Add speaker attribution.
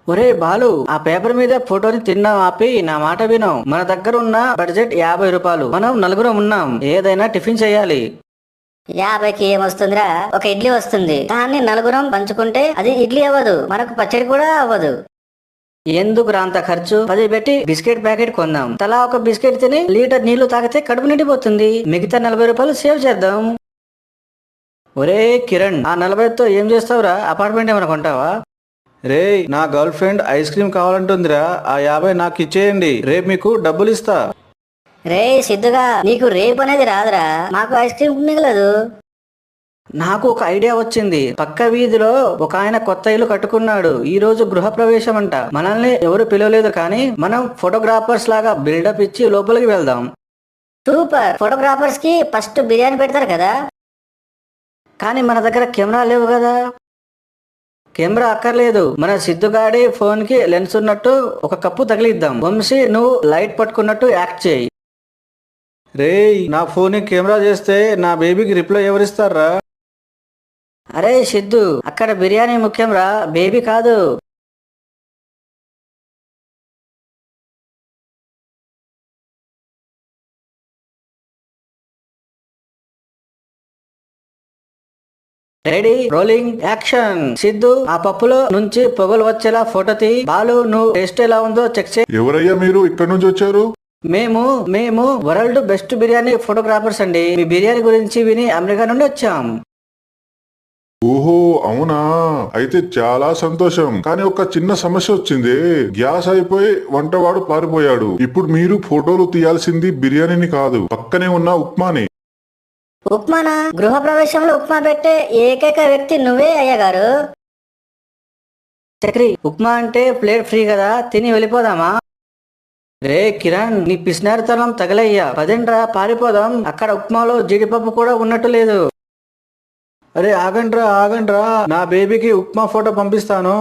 Speaker 1: ఒరే బాలు, ఆ పేపర్ మీద ఫోటోని తిన్నాం ఆపి నా మాట విను. మన దగ్గర ఉన్న బడ్జెట్ 50 రూపాయలు. మనం నలుగురం ఉన్నాం. ఏదైనా టిఫిన్ చేయాలి.
Speaker 2: 50కి ఏమొస్తుందిరా? ఒక ఇడ్లీ వస్తుంది. దాన్ని నలుగురం పంచుకుంటే అది ఇడ్లీ అవ్వదు, మనకు పచ్చడి కూడా అవ్వదు.
Speaker 1: ఎందుకు అంత ఖర్చు? 10 పెట్టి బిస్కెట్ ప్యాకెట్ కొందాం. తలా ఒక బిస్కెట్ తిని లీటర్ నీళ్లు తాగితే కడుపు నిండిపోతుంది. మిగతా 40 రూపాయలు సేవ్ చేద్దాం. ఒరే కిరణ్, ఆ 40తో ఏం చేస్తావురా? అపార్ట్మెంట్ ఏమైనా కొంటావా? రే, నా గర్ల్ ఫ్రెండ్ ఐస్ క్రీమ్ కావాలంటుందిరా. ఆ 50 నాకు ఇచ్చేయండి. రేపు మీకు డబ్బులు ఇస్తా.
Speaker 2: రే సిద్ధుగా, నీకు రేపు అనేది రాదురా, మాకు ఐస్ క్రీమ్ మిగలదు.
Speaker 1: నాకు ఒక ఐడియా వచ్చింది. పక్క వీధిలో ఒక ఆయన కొత్త ఇల్లు కట్టుకున్నాడు. ఈ రోజు గృహప్రవేశం అంట. మనల్ని ఎవరు పిలవలేదు, కానీ మనం ఫోటోగ్రాఫర్స్ లాగా బిల్డప్ ఇచ్చి లోపలికి వెళ్దాం.
Speaker 2: సూపర్. ఫోటోగ్రాఫర్స్ కి ఫస్ట్ బిర్యానీ పెడతారు కదా.
Speaker 1: కానీ మన దగ్గర కెమెరా లేవు కదా. కెమెరా అక్కర్లేదు. మన సిద్ధుగాడి ఫోన్ కి లెన్స్ ఉన్నట్టు ఒక కప్పు తగిలిద్దాం. వంశీ, నువ్వు లైట్ పట్టుకున్నట్టు యాక్ట్ చేయి. రేయ్, నా ఫోన్ కెమెరా చేస్తే నా బేబీకి రిప్లై ఎవరిస్తారా? అరే సిద్ధు, అక్కడ బిర్యానీ ముఖ్యం రా, బేబీ కాదు. Ready, rolling, action. సిద్ధు, ఆ పప్పులో నుంచి పొగలు వచ్చేలా ఫోటో తీ. బాలు, నువ్వు టేస్ట్ ఎలా ఉందో చెక్ చేయి.
Speaker 3: ఎవరయ్యా మీరు? ఇక్కడ నుంచి వచ్చారు?
Speaker 1: మేము మేము వరల్డ్ బెస్ట్ బిర్యానీ ఫోటోగ్రాఫర్స్ అండి. మీ బిర్యానీ గురించి విని అమెరికా నుండి వచ్చాం.
Speaker 3: ఓహో, అవునా? అయితే చాలా సంతోషం. కానీ ఒక చిన్న సమస్య వచ్చింది. గ్యాస్ అయిపోయి వంటవాడు పారిపోయాడు. ఇప్పుడు మీరు ఫోటోలు తీయాల్సింది బిర్యానీని కాదు, పక్కనే ఉన్న ఉప్మాని.
Speaker 2: ఉప్మానా? గృహప్రవేశంలో ఉప్మా పెట్టే ఏకైక వ్యక్తి నువ్వే అయ్యగారు.
Speaker 1: చక్రి, ఉప్మా అంటే ప్లేట్ ఫ్రీ కదా, తిని వెళ్ళిపోదామా? రే కిరణ్, నీ పిసినారితనం తగలయ్యా. పదండ్రా పారిపోదాం. అక్కడ ఉప్మాలో జీడిపప్పు కూడా ఉన్నట్టు లేదు. అరే ఆగండ్రా ఆగండ్రా, నా బేబీకి ఉప్మా ఫోటో పంపిస్తాను.